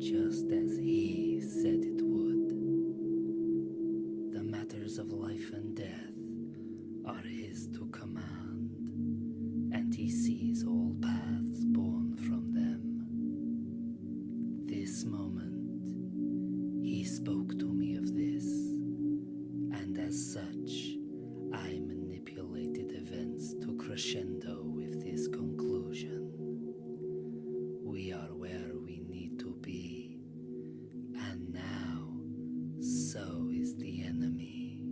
just as he said it would. The matters of life and death are his to command, and he sees all paths born from them. This moment, he spoke to me of this, and as such, I manipulated events to crescendo with this conclusion. We are where we need to be, and now, so is the enemy.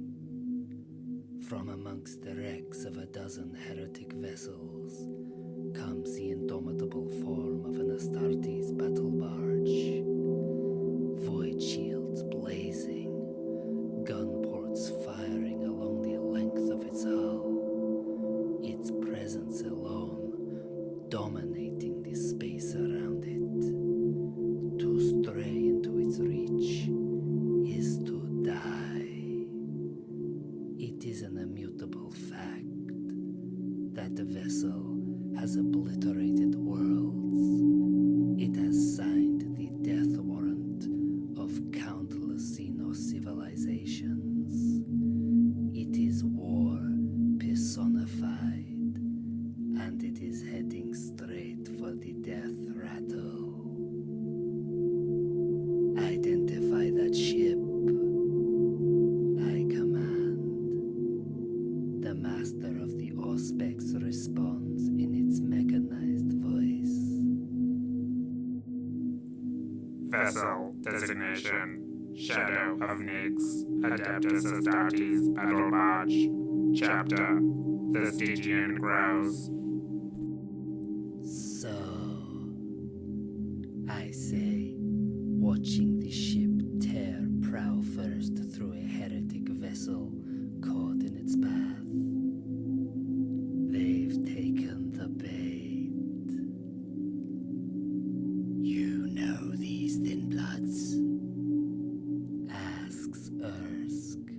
From amongst the wrecks of a dozen heretic vessels comes the indomitable form of an Astartes battle barge. Void shields blazing, gun ports firing along the length of its hull. Its presence alone dominating the space around it. To stray into its reach is to die. It is an immutable fact that the vessel has obliterated worlds. It has signed the death warrant of countless Xenos civilizations. It is war personified, and it is heading straight for the death rattle. Identify that ship. I command. The master of the Auspex responds in its mechanized voice. Vessel designation: Shadow of Nyx, Adeptus Astartes Battle Barge. Chapter: The Stygian Grows. So, I say, watching the ship tear prow first through a heretic vessel caught in its path. They've taken the bait. You know these thin bloods? Asks Ersk.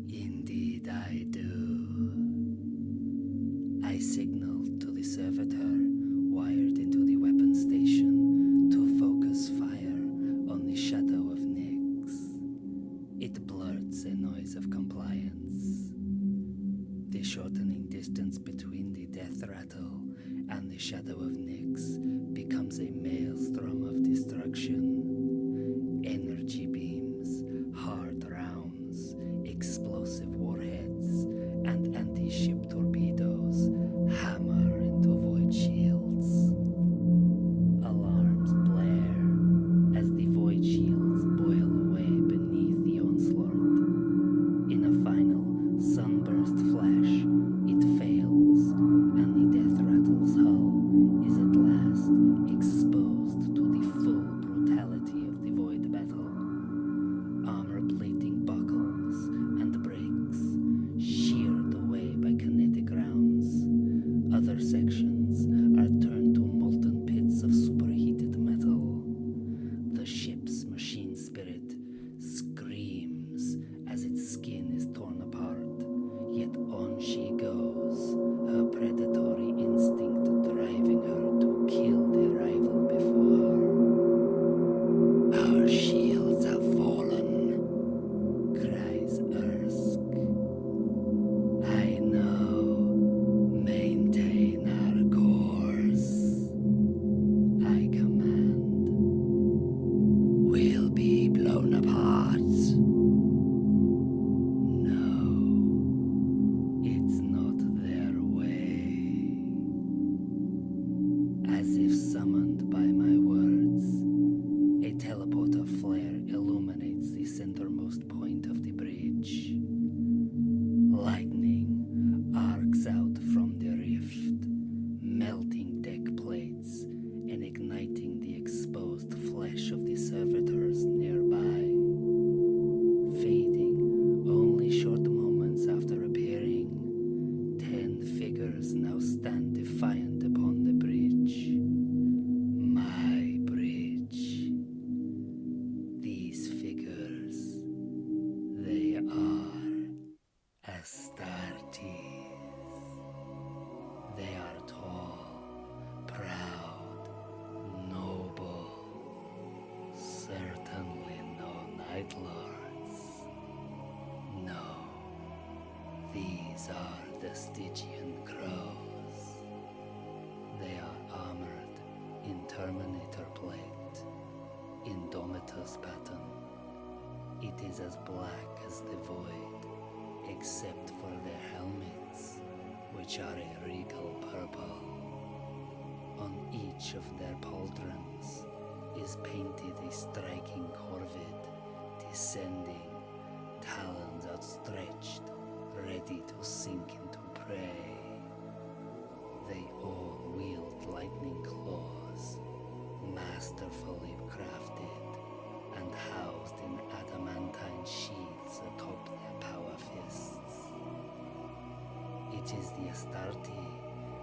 Indeed I do. I signaled to the servitor wired into the weapon station to focus fire on the shadow of Nyx. It blurts a noise of compliance. The shortening distance between the death rattle and the shadow of Nyx becomes a maelstrom of destruction. Energy beams, hard rounds, explosive warheads, and anti-ship torpedoes hammer into void shields. Alarms blare as the void shields boil away beneath the onslaught. In a final sunburst flash, it fails, and the death rattle's hull is at last exposed to the full brutality of the void battle. Armor plating buckles and breaks, sheared away by kinetic rounds. Other sections are turned to molten pits of superheated metal. The ship's machine spirit screams as its skin is torn apart, yet on she goes, her predatory instinct driving her to kill the rival before her. Our shields have fallen, cries Ersk. I know. Maintain our course. I command. We'll be blown apart. No, it's not their way. As if summoned by my words, a teleporter flare illuminates the centermost point of the bridge. Lightning arcs out from the rift, melting deck plates and igniting the exposed flesh of the servitors nearby. Fading only short moments after appearing, 10 figures now stand defiant upon the bridge. My bridge. These figures, they are Astartes. They are tall, proud, noble. Nightlords. No, these are the Stygian Crows. They are armored in Terminator plate, Indomitus pattern. It is as black as the void, except for their helmets, which are a regal purple. On each of their pauldrons is painted a striking corvid, descending, talons outstretched, ready to sink into prey. They all wield lightning claws, masterfully crafted and housed in adamantine sheaths atop their power fists. It is the Astarte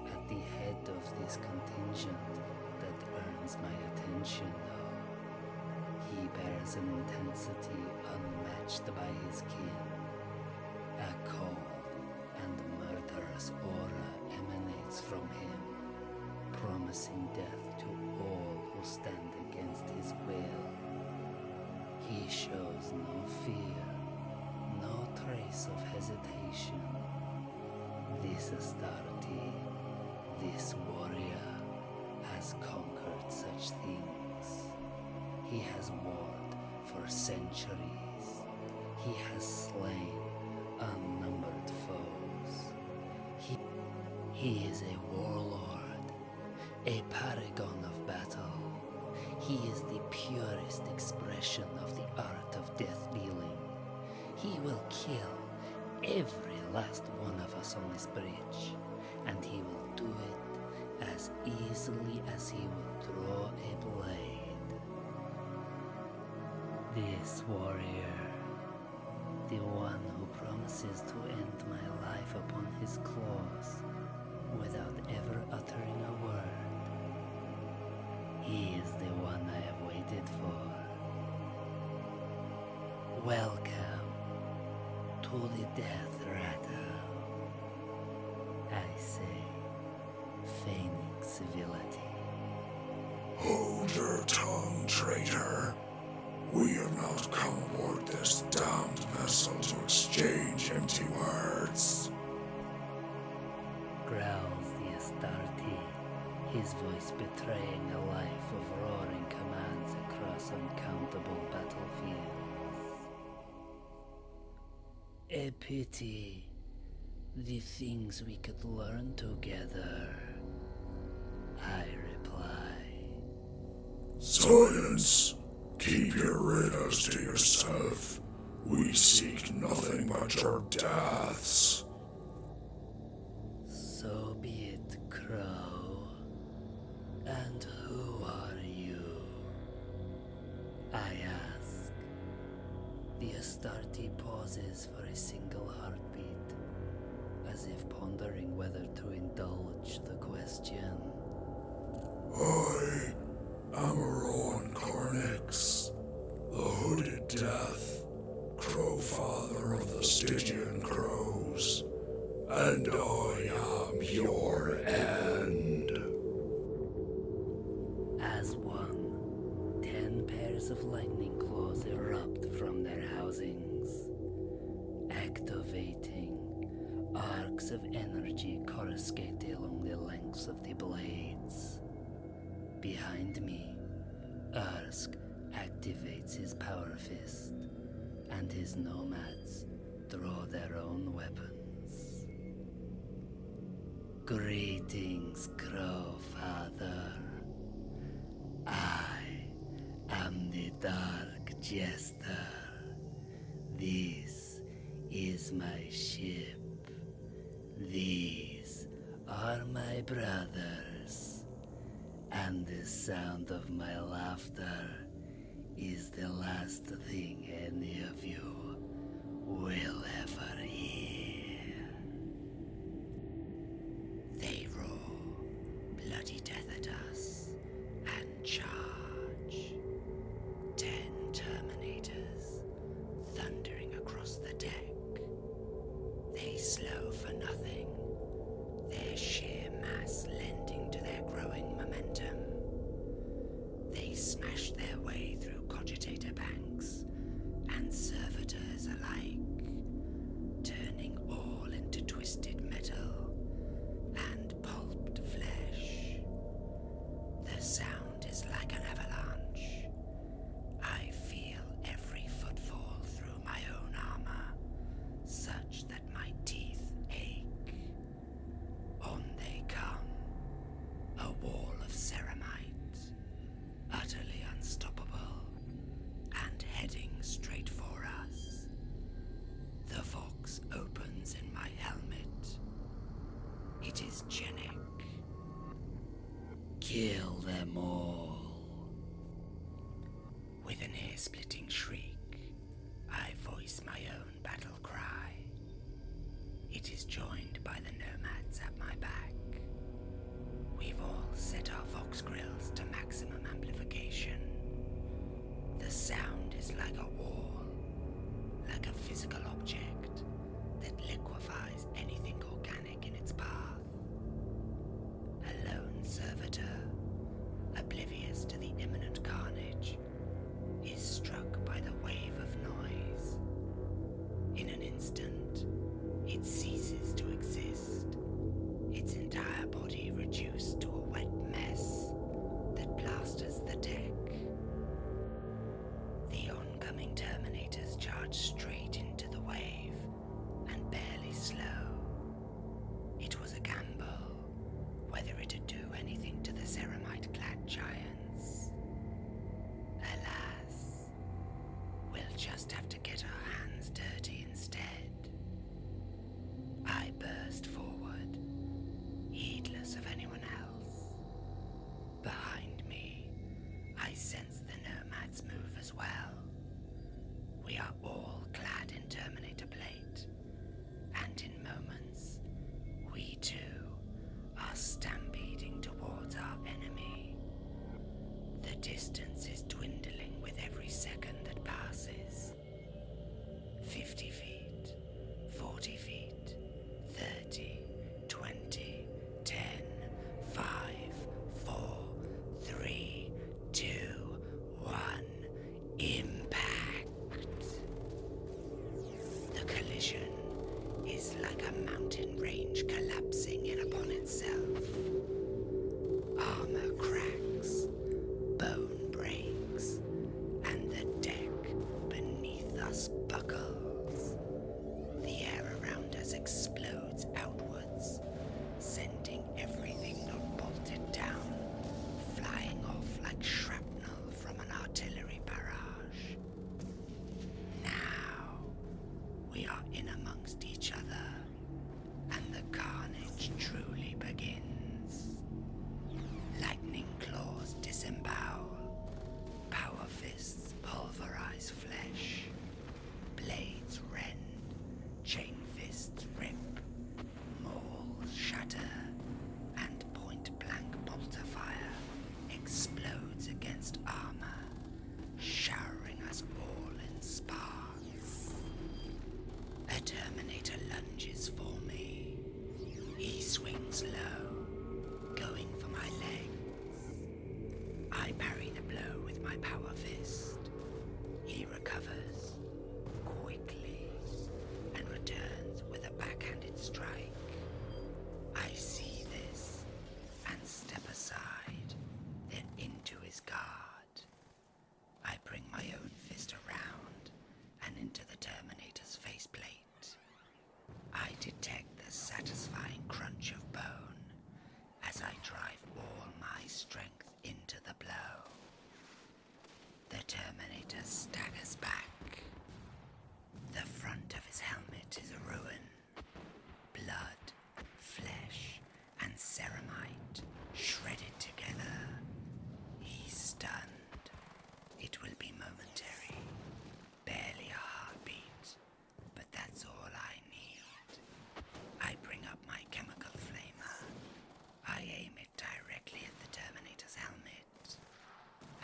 at the head of this contingent that earns my attention, though. He bears an intensity unmatched by his kin. A cold and murderous aura emanates from him, promising death to all who stand against his will. He shows no fear, no trace of hesitation. This Astarte, this warrior, has conquered such things. He has warred for centuries. He has slain unnumbered foes. He is a warlord, a paragon of battle. He is the purest expression of the art of death-dealing. He will kill every last one of us on this bridge, and he will do it as easily as he will draw a blade. This warrior, the one who promises to end my life upon his claws without ever uttering a word, he is the one I have waited for. Welcome to the Death Rattle. I say, feigning civility. Hold your tongue, traitor. We have not come aboard this damned vessel to exchange empty words. Growls the Astarte, his voice betraying a life of roaring commands across uncountable battlefields. A pity, the things we could learn together, I reply. Silence! Keep your riddles to yourself. We seek nothing but your deaths. So be it, Crow. And who are you? I ask. The Astarte pauses for a single heartbeat, as if pondering whether to indulge the question. I am Rowan Cornix, the Hooded Death, Crow Father of the Stygian Crows, and I am your end. As one, 10 pairs of lightning claws erupt from their housings, activating arcs of energy coruscate along the lengths of the blades. Behind me, Ursk activates his power fist, and his nomads draw their own weapons. Greetings, Crow Father. I am the Dark Jester. This is my ship. These are my brothers. And the sound of my laughter is the last thing any of you will ever hear. They roar bloody death at us and charge. 10 Terminators thundering across the deck. They slow for nothing, their sheer mass lending to their growing momentum. They smash their way through cogitator banks ear-splitting shriek, I voice my own battle cry. It is joined by the nomads at my back. We've all set our vox grills to maximum amplification. The sound is like a wall, like a physical object that liquefies anything organic in its path. A lone servitor, oblivious to the imminent carnage, is struck by the wave of noise. In an instant, it ceases to exist, its entire body reduced to a wet mess that plasters the deck. The oncoming Terminators charge straight into the wave and barely slow. It was a gamble whether it'd do anything to the ceramite-clad giants. Alas, we'll just have to get our hands dirty instead. I burst forward, heedless of anyone else. Behind me, I sense the nomads move as well. We are all clad in Terminator plate, and in moments, we too are stampeding towards our enemy. The distance is dwindling with every second that passes. 50 feet, 40 feet, 30, 20, 10, 5, 4, 3, 2, 1, impact. The collision is like a mountain range collapsing in upon itself. Armor cracks, bone breaks, and the deck beneath us buckles. The air around us explodes outwards, sending everything not bolted down, flying off like shrapnel from an artillery barrage. Now, we are in amongst each other, and the carnage truly begins. Lightning claws disembowel, power fists pulverize flesh, blades rend, chain fists rip, mauls shatter, and point-blank bolter fire explodes against armor, showering us all in sparks. A Terminator lunges for me. He swings low, going for my legs. I parry the blow with my power fist. He recovers quickly and returns with a backhanded strike. I see this and step aside, then into his guard. I bring my own fist around and into the Terminator's faceplate. I detect the satisfying crunch of bone as I drive all my strength into the blow. The Terminator staggers back. The front of his helmet is a ruin. Blood, flesh, and ceramite shredded together. He's stunned. It will be momentary. Barely a heartbeat, but that's all I need. I bring up my chemical flamer. I aim it directly at the Terminator's helmet,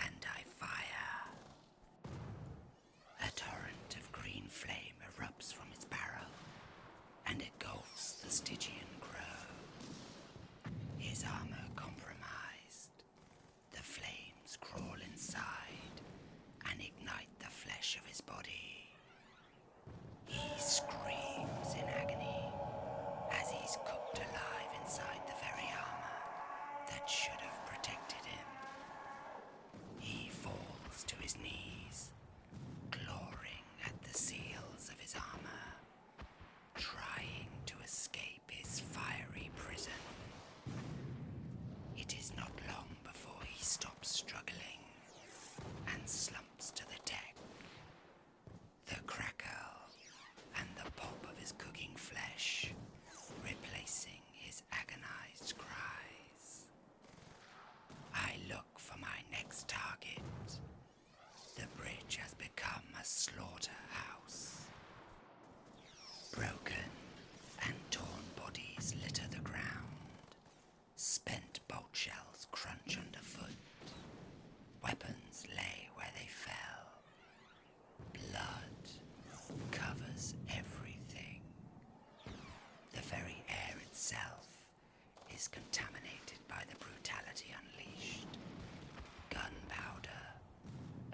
and I fire. A torrent of green flame erupts from its barrel, and engulfs the Stygian crow. His armor compromised. The flames crawl inside and ignite the flesh of his body. He screams in agony as he's cooked alive inside the very armor that should have protected him. He falls to his knees, clawing at the seals of his armor, trying to escape his fiery prison. It is not long before he stops struggling and slumps to the deck. The crackle and the pop of his cooking flesh, replacing his agonized cries. I look for my next target. The bridge has Broken and torn bodies litter the ground. Spent bolt shells crunch underfoot. Weapons lay where they fell. Blood covers everything. The very air itself is contaminated by the brutality unleashed. Gunpowder,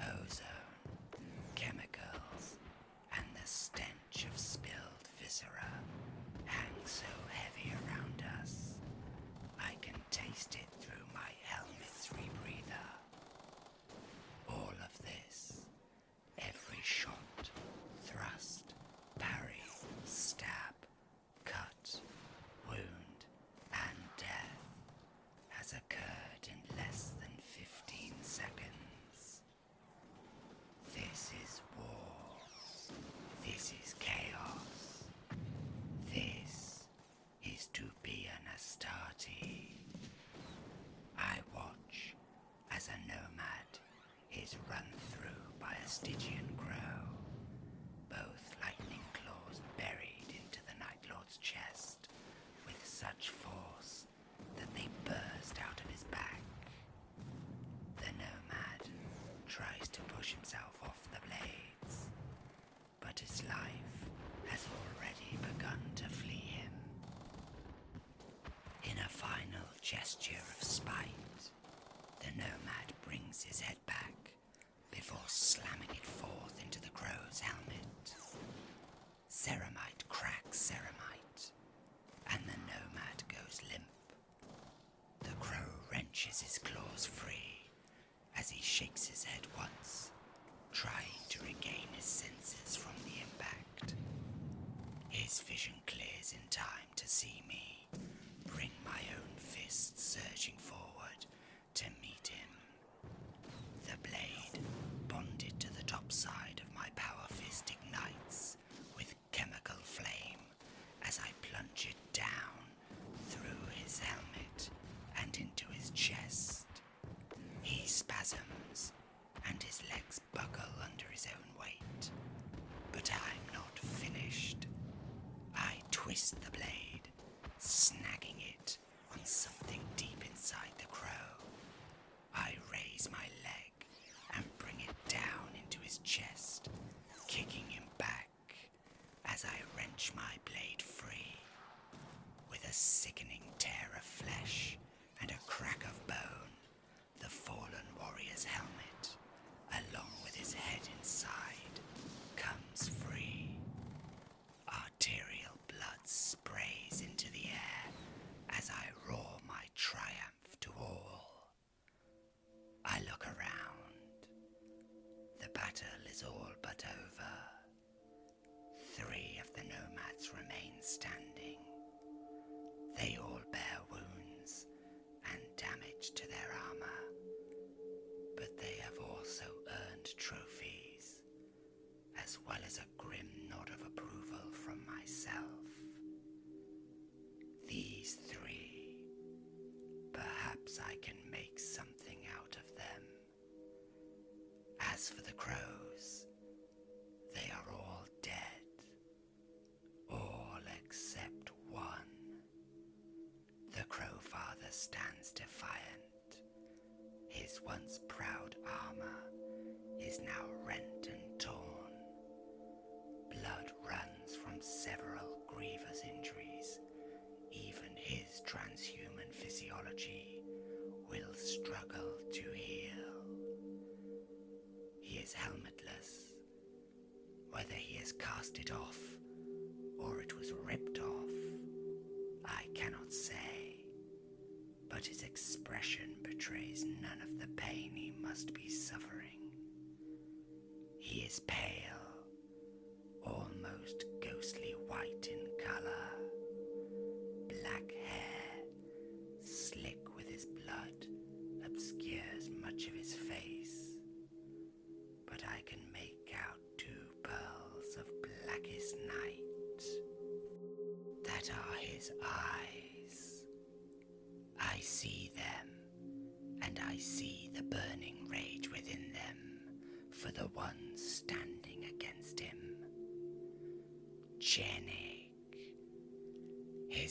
ozone, chemicals, and the stench of spilled viscera hang so heavy around us. I can taste it through my helmet's rebreather. All of this, every shot, thrust, parry, stab, cut, wound, and death has occurred in less than 15 seconds. This is war. This is chaos. This is to be an Astarte. I watch as a nomad is run through by a Stygian crow, both lightning claws buried into the Nightlord's chest with such force that they burst out of his back. The nomad tries to push himself off the blades, but his life has already begun to flee him. In a final gesture of spite, the nomad brings his head back before slamming it forth into the crow's helmet. Ceramite cracks ceramite, and the nomad goes limp. The crow wrenches his claws free as he shakes his head once, trying to regain his senses from the impact. His vision clears in time to see me bring my own fist surging forward to meet him. The blade, bonded to the top side of my power fist, ignites with chemical flame as I plunge it down through his helmet and into his chest. He spasms, and his legs buckle under his own weight. But I'm not finished. I twist the blade, snagging it on something deep inside the crow. I raise my leg and bring it down into his chest, kicking him back as I wrench my blade free. With a sickening tear of flesh and a crack of bone, the fallen warrior's helmet, along with his head inside, comes free. Arterial blood sprays into the air as I roar my triumph to all. I look around. The battle is all but over. 3 of the nomads remain standing. They all bear wounds and damage to their armor, but they have also earned trophies, as well as a grim nod of approval from myself. These 3, perhaps I can make something out of them. As for the crows, they are all dead. All except one. The crow father stands defiant. His once proud armor is now rent and torn. Blood runs from several grievous injuries. Even his transhuman physiology will struggle to heal. He is helmetless. Whether he has cast it off or it was ripped off, I cannot say, but his expression betrays none of the pain he must be suffering. He is pale, almost ghostly white in color. Black hair, slick with his blood, obscures much of his face, but I can make out 2 pearls of blackest night. That are his eyes. I see them, and I see the burning rage within them for the one standing against him. Jenny.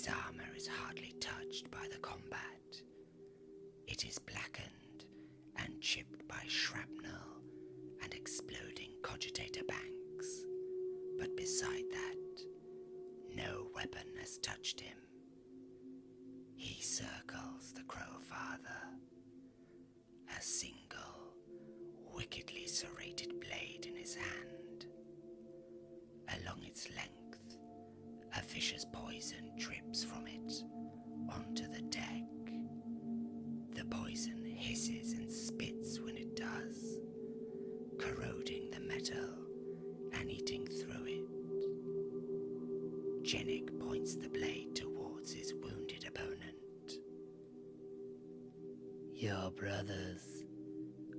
His armor is hardly touched by the combat. It is blackened and chipped by shrapnel and exploding cogitator banks. But beside that, no weapon has touched him. He circles the Crow Father, a single, wickedly serrated blade in his hand. Along its length, a vicious poison drips from it onto the deck. The poison hisses and spits when it does, corroding the metal and eating through it. Jennick points the blade towards his wounded opponent. Your brothers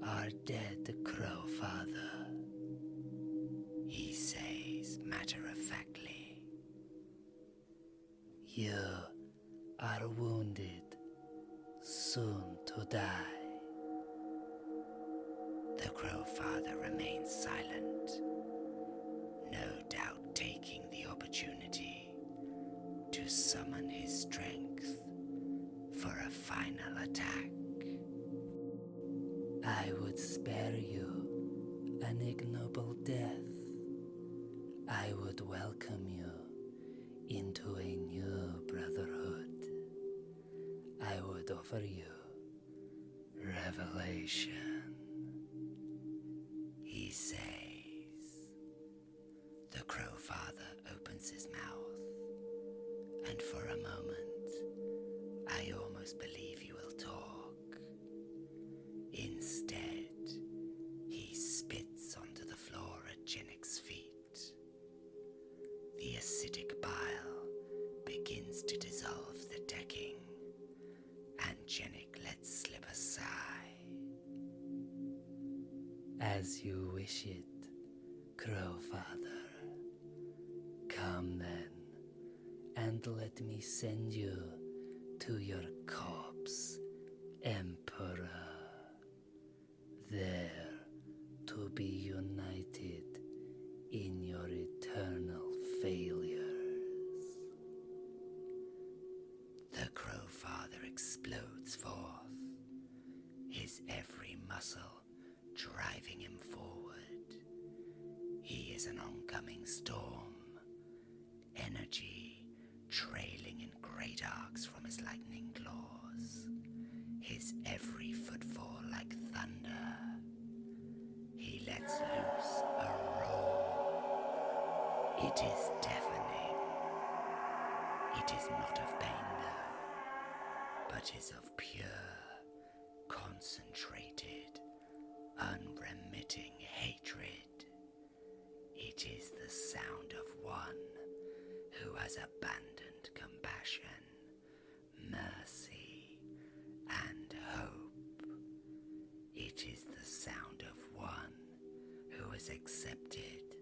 are dead, Crow Father, He says matter-of-factly. You are wounded, soon to die. The Crow Father remains silent, no doubt taking the opportunity to summon his strength for a final attack. I would spare you an ignoble death. I would welcome you into a new brotherhood. I would offer you revelation. He says. The Crow Father opens his mouth, and for a moment, I almost believe he will talk. Instead, he spits onto the floor at Jennick's feet. The acidic bile begins to dissolve the decking, and Jennick lets slip a sigh. As you wish it, Crow Father. Come then, and let me send you to your corpse, Emperor. There to be united in your eternal failures. The Crow Father explodes forth, his every muscle driving him forward. He is an oncoming storm, energy trailing in great arcs from his lightning claws, his every footfall like thunder. He lets loose a roar. It is deafening. It is not of pain though, but is of pure, concentrated, unremitting hatred. It is the sound of one who has abandoned compassion, mercy, and hope. It is the sound of one who has accepted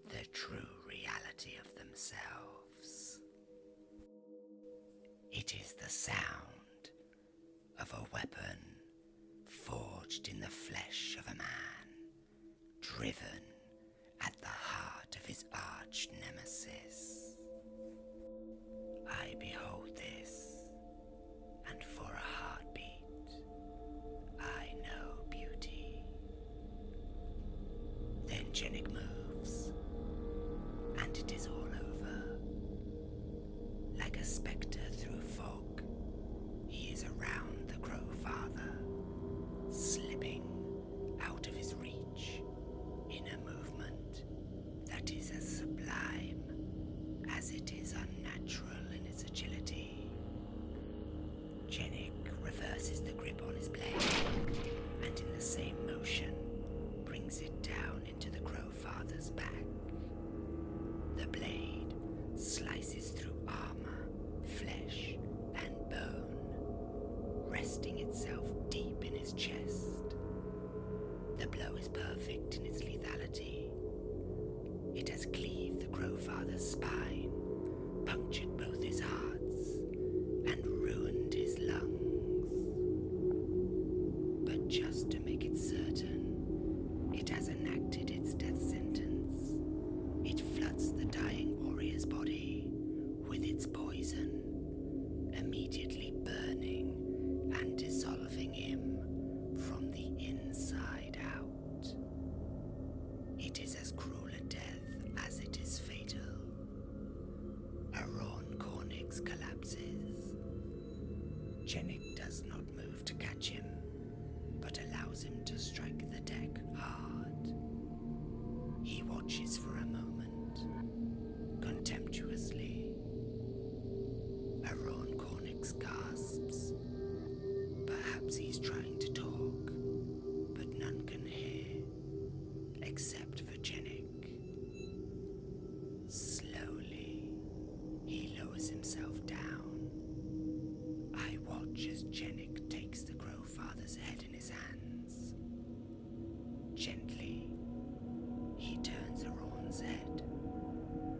the true reality of themselves. It is the sound of a weapon forged in the flesh of a man, driven at the heart of his arch nemesis. I behold this, and for a heartbeat, I know beauty. Then Jennick moves, and it is all over. Like a spectre through fog, he is around the Crow Father, slipping out of his reach in a movement that is as sublime as it is unnatural in its agility. Jennick reverses the grip on his blade, and in the same motion brings it down into the Crow Father's back. The blade slices through armor, flesh, and bone, resting itself deep in his chest. The blow is perfect in its lethality. It has cleaved the Crow Father's spine, punctured both his hearts, and ruined his lungs. But just to make it certain, it has enacted its death sentence. It floods the dying warrior's body with its poison immediately burning and dissolving him from the inside out. It is as cruel a death as it is fatal. Aron Cornix collapses. Jenik does not move to catch him, but allows him to strike the deck hard. He watches for a moment, contemptuously. Aron Cornix gasps. Perhaps he's trying to talk, but none can hear, except for Jenik. Slowly, he lowers himself down. I watch as Jenik takes the Crowfather's head in his hands. Gently, he turns Aron's head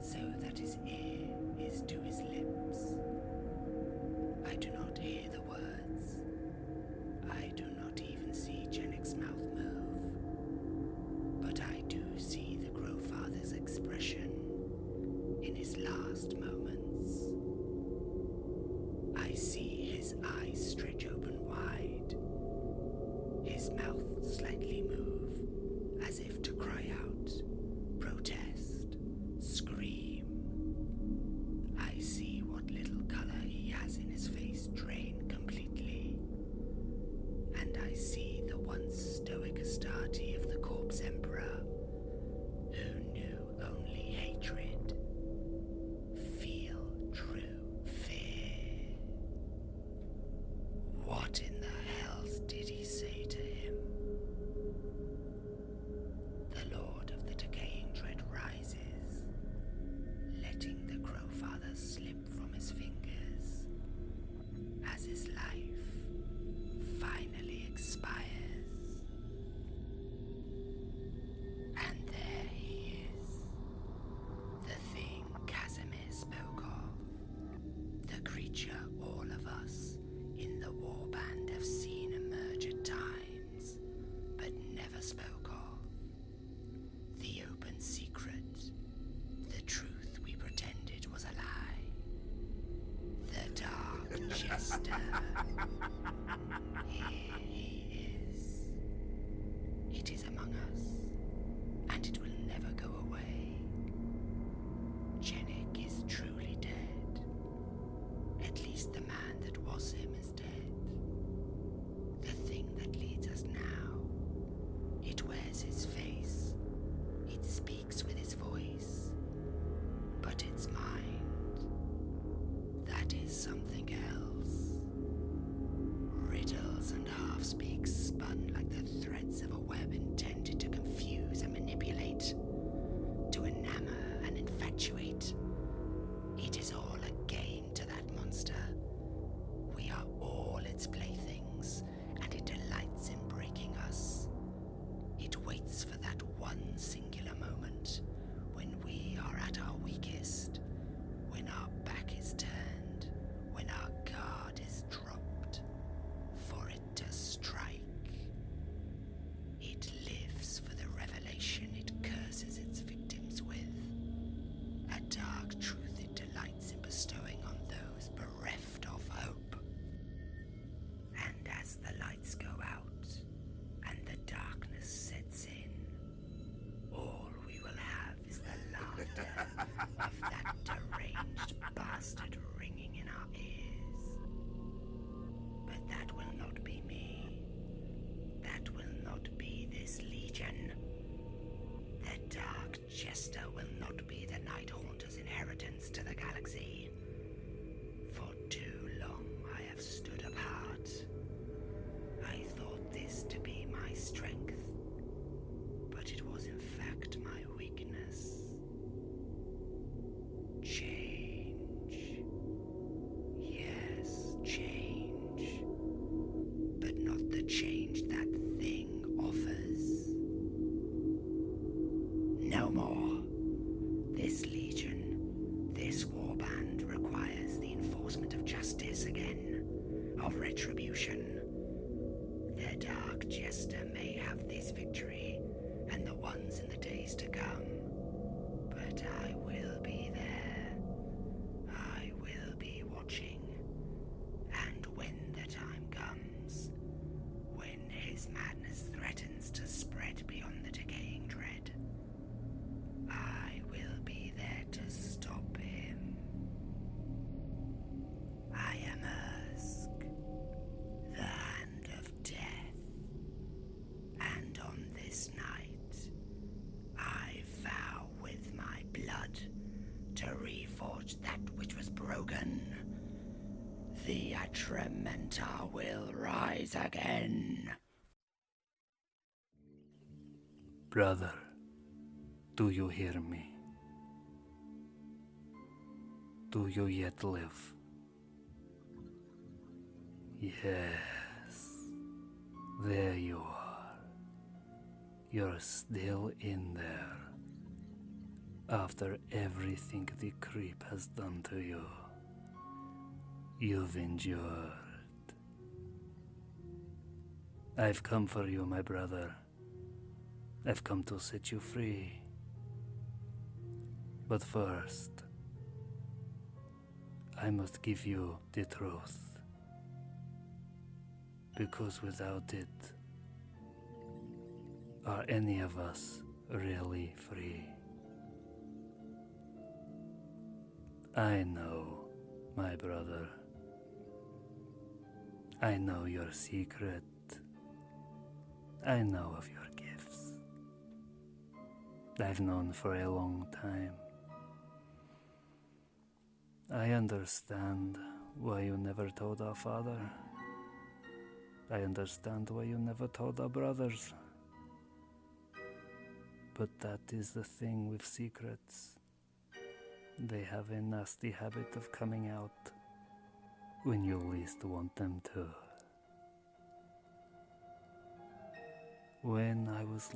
so that his ear is to his lips. I do not hear the words. I do not even see Jenik's mouth move. But I do see the Crowfather's expression in his last moments. I see his eyes stretch open wide, his mouth slightly move as if to cry out, protest, scream. I see what little color he has in his face drain completely, and I see the once stoic Astarte of the Corpse Emperor, who knew only hatred, feel true fear. What in the hells did he say to him? The Lord of the Decaying Dread rises, letting the Crowfather slip from his fingers as his life finally expires. And there he is, the thing Casimir spoke of, the creature all of us in the warband have seen emerge at times, but never spoke of. The open secret, the truth we pretended was a lie. The Dark Jester. Here he is. It is among us, and it will never go away. Jenik is truly dead. At least the man that was him is dead. The thing that leads us now, it wears his face, it speaks with his voice, but its mind, that is something else. Riddles and half-speaks spun like the threads of a web intended to confuse and manipulate, to enamor and infatuate. It is all a game to that monster. We are all its playthings, and it delights in breaking us. It waits for that one singular moment when we are at our weakest, when our back is turned, when our guard is dropped, for it to strike. It lives for the revelation it curses its victims with, a dark truth it delights in bestowing on those bereft of hope. And as the lights go out and the darkness sets in, all we will have is the laughter of that deranged bastard ringing in our ears. But that will not be me. That will not be this legion. The Dark Jester will not be the Night Haunter's inheritance to the galaxy. For too long I have stood apart. I thought this to be my strength, but it was in fact my weakness. Change. Yes, change. But not the change that thing offers. No more. This legion, this warband requires the enforcement of justice again, of retribution. The Dark Jester may have this victory, and the ones in the days to come, but I will be there. I will be watching, rise again. Brother, do you hear me? Do you yet live? Yes, there you are. You're still in there. After everything the creep has done to you, you've endured. I've come for you, my brother. I've come to set you free. But first, I must give you the truth. Because without it, are any of us really free? I know, my brother. I know your secret. I know of your gifts. I've known for a long time. I understand why you never told our father. I understand why you never told our brothers. But that is the thing with secrets. They have a nasty habit of coming out when you least want them to. When I was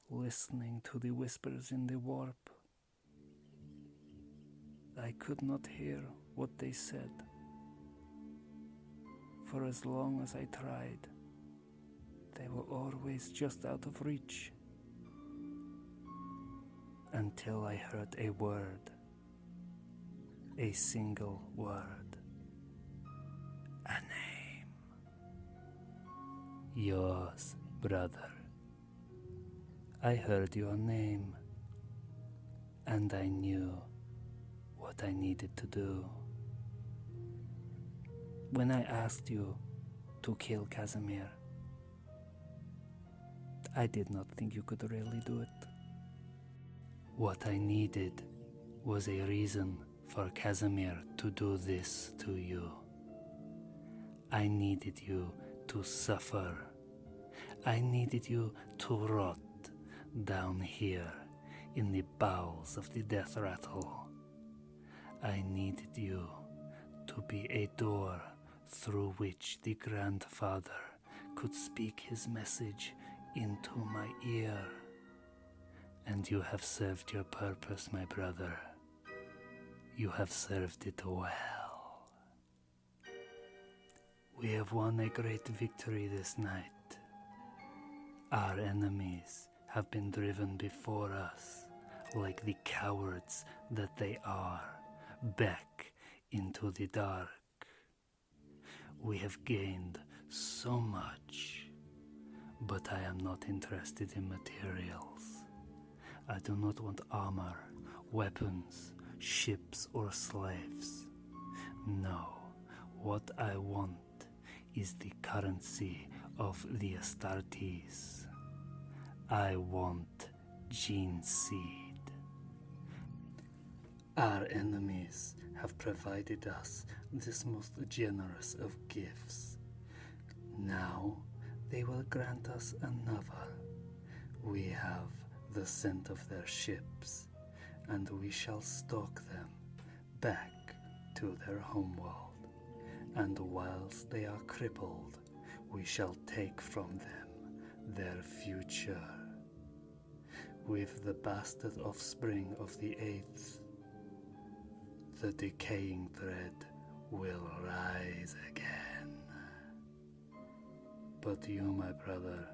listening to the whispers in the warp, I could not hear what they said. For as long as I tried, they were always just out of reach. Until I heard a word, a single word, a name. Yours, brother. I heard your name, and I knew what I needed to do. When I asked you to kill Casimir, I did not think you could really do it. What I needed was a reason for Casimir to do this to you. I needed you to suffer. I needed you to rot down here in the bowels of the death rattle. I needed you to be a door through which the grandfather could speak his message into my ear. And you have served your purpose, my brother. You have served it well. We have won a great victory this night. Our enemies have been driven before us, like the cowards that they are, back into the dark. We have gained so much, but I am not interested in materials. I do not want armor, weapons, ships, or slaves. No, what I want is the currency of the Astartes. I want gene seed. Our enemies have provided us this most generous of gifts. Now they will grant us another. We have the scent of their ships, and we shall stalk them back to their homeworld. And whilst they are crippled, we shall take from them their future. With the bastard offspring of the Eighth, the Decaying Dread will rise again. But you, my brother,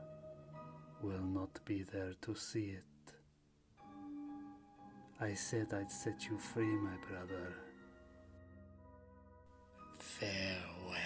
will not be there to see it. I said I'd set you free, my brother. Farewell.